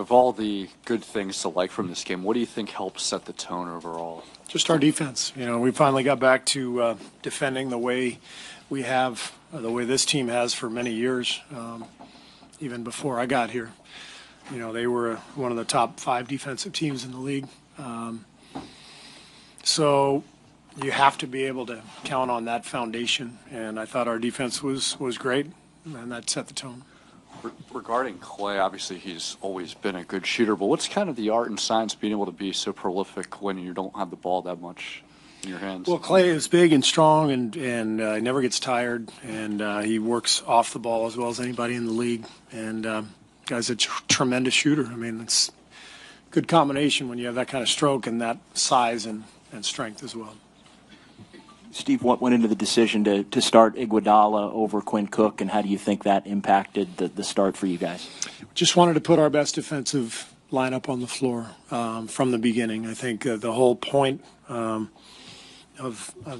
of all the good things to like from this game, what do you think helped set the tone overall? Just our defense. We finally got back to defending the way we have, the way this team has for many years, even before I got here. They were one of the top 5 defensive teams in the league. So you have to be able to count on that foundation, and I thought our defense was great, and that set the tone. Regarding Clay, obviously he's always been a good shooter, but what's kind of the art and science of being able to be so prolific when you don't have the ball that much in your hands? Well, Clay is big and strong, and he never gets tired, and he works off the ball as well as anybody in the league, and guy's a tremendous shooter. I mean, it's a good combination when you have that kind of stroke and that size and strength as well. Steve, what went into the decision to start Iguodala over Quinn Cook, and how do you think that impacted the start for you guys? Just wanted to put our best defensive lineup on the floor from the beginning. I think the whole point of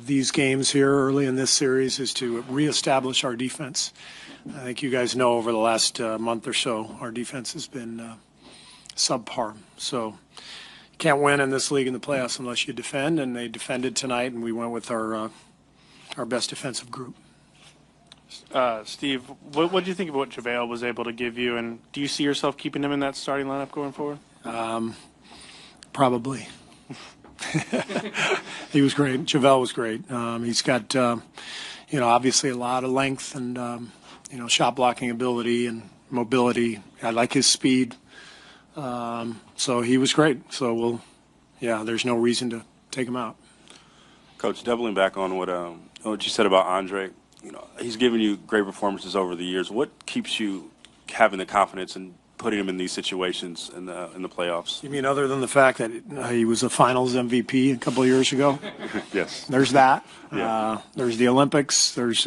these games here early in this series is to reestablish our defense. I think you guys know over the last month or so, our defense has been subpar. So you can't win in this league in the playoffs unless you defend, and they defended tonight, and we went with our best defensive group. Steve, what do you think of what JaVale was able to give you, and do you see yourself keeping him in that starting lineup going forward? Probably. He was great. JaVale was great. He's got, obviously a lot of length and, shot blocking ability and mobility. I like his speed. So he was great. So there's no reason to take him out. Coach, doubling back on what you said about Andre, he's given you great performances over the years. What keeps you having the confidence and putting him in these situations in the playoffs? You mean other than the fact that he was a Finals MVP a couple of years ago? Yes. There's that. Yeah. There's the Olympics. There's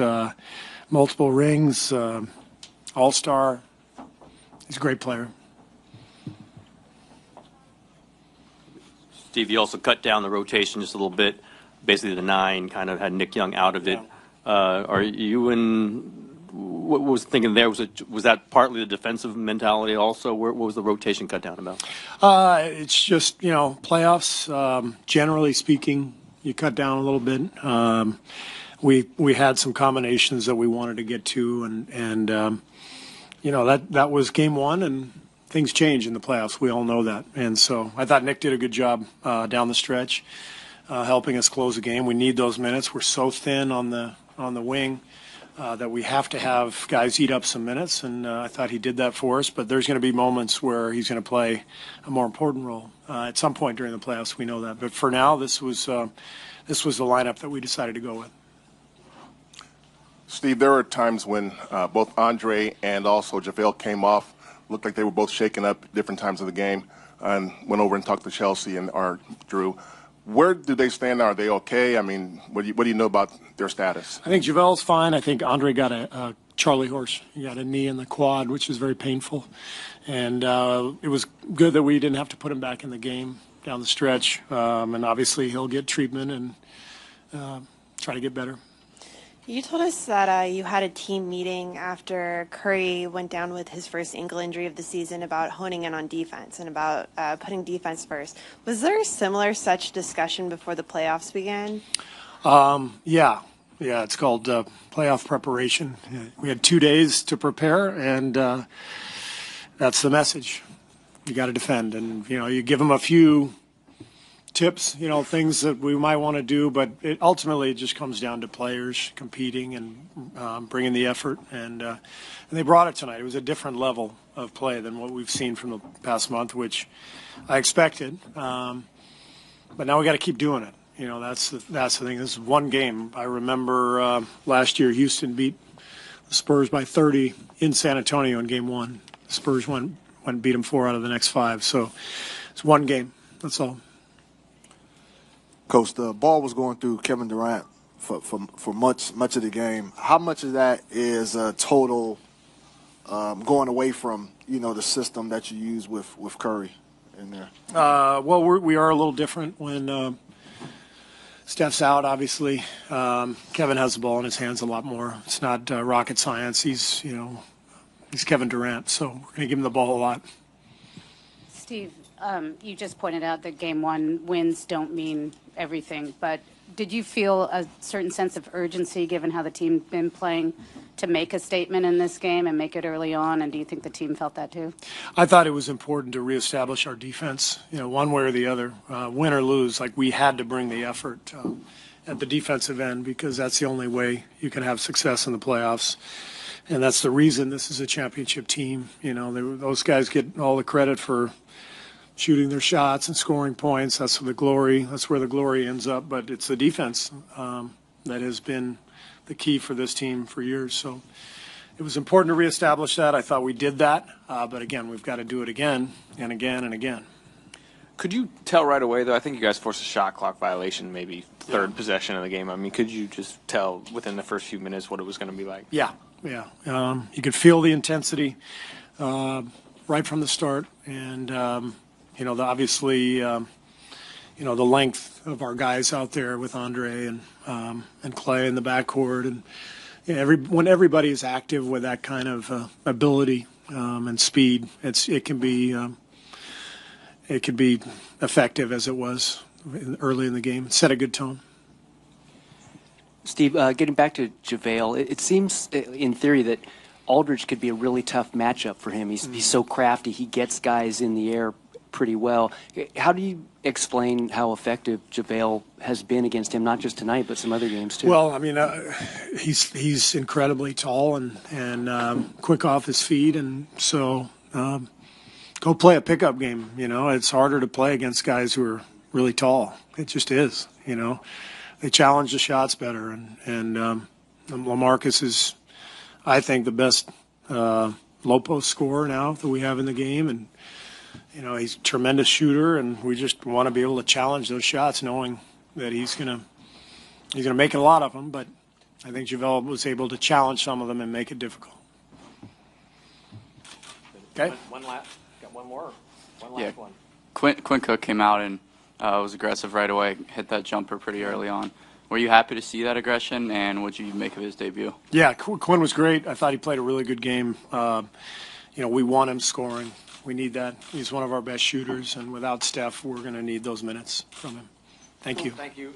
multiple rings, All-Star. He's a great player. Steve, you also cut down the rotation just a little bit. Basically, the 9 kind of had Nick Young out of it. Are you what was thinking there? Was that partly the defensive mentality also? What was the rotation cut down about? It's just, playoffs, generally speaking, you cut down a little bit. We had some combinations that we wanted to get to, and that was game 1, and things change in the playoffs. We all know that. And so I thought Nick did a good job down the stretch, helping us close the game. We need those minutes. We're so thin on the wing that we have to have guys eat up some minutes, and I thought he did that for us. But there's going to be moments where he's going to play a more important role at some point during the playoffs. We know that. But for now, this was the lineup that we decided to go with. Steve, there were times when both Andre and also JaVale came off. Looked like they were both shaken up at different times of the game, and went over and talked to Chelsea and Drew. Where do they stand now? Are they okay? I mean, what do you know about their status? I think JaVale's fine. I think Andre got a Charlie horse. He got a knee in the quad, which is very painful. And it was good that we didn't have to put him back in the game down the stretch. And obviously he'll get treatment and try to get better. You told us that you had a team meeting after Curry went down with his first ankle injury of the season about honing in on defense and about putting defense first. Was there a similar such discussion before the playoffs began? Yeah, it's called playoff preparation. We had 2 days to prepare, and that's the message. You got to defend, and you give them a few tips, things that we might want to do, but ultimately it just comes down to players competing and bringing the effort, and they brought it tonight. It was a different level of play than what we've seen from the past month, which I expected, but now we got to keep doing it. That's the thing. This is one game. I remember last year Houston beat the Spurs by 30 in San Antonio in game 1. The Spurs went and beat them 4 out of the next 5, so it's one game. That's all. Coach, the ball was going through Kevin Durant for much of the game. How much of that is total going away from the system that you use with Curry in there? Well, we are a little different when Steph's out. Obviously, Kevin has the ball in his hands a lot more. It's not rocket science. He's Kevin Durant, so we're going to give him the ball a lot. Steve, you just pointed out that Game 1 wins don't mean everything, but did you feel a certain sense of urgency, given how the team's been playing, to make a statement in this game and make it early on? And do you think the team felt that too? I thought it was important to reestablish our defense, one way or the other, win or lose. Like, we had to bring the effort at the defensive end, because that's the only way you can have success in the playoffs. And that's the reason this is a championship team. Those guys get all the credit for shooting their shots and scoring points. That's where the glory ends up. But it's the defense that has been the key for this team for years. So it was important to reestablish that. I thought we did that. But again, we've got to do it again and again and again. Could you tell right away, though? I think you guys forced a shot clock violation, maybe third possession of the game. I mean, could you just tell within the first few minutes what it was going to be like? Yeah. You could feel the intensity right from the start. And, obviously, the length of our guys out there with Andre and Clay in the backcourt. And when everybody is active with that kind of ability and speed, it can be effective, as it was early in the game. It set a good tone. Steve, getting back to JaVale, it seems in theory that Aldridge could be a really tough matchup for him. He's so crafty. He gets guys in the air pretty well. How do you explain how effective JaVale has been against him, not just tonight, but some other games too? Well, I mean, he's incredibly tall and quick off his feet, and so go play a pickup game. It's harder to play against guys who are really tall. It just is. They challenge the shots better, and LaMarcus is, I think, the best low post scorer now that we have in the game, and he's a tremendous shooter, and we just want to be able to challenge those shots, knowing that he's gonna make a lot of them. But I think JaVale was able to challenge some of them and make it difficult. Okay. One last one. Quinn Cook came out and was aggressive right away, hit that jumper pretty early on. Were you happy to see that aggression, and what did you make of his debut? Yeah, Quinn was great. I thought he played a really good game. We want him scoring. We need that. He's one of our best shooters, and without Steph, we're going to need those minutes from him. Thank you. Thank you.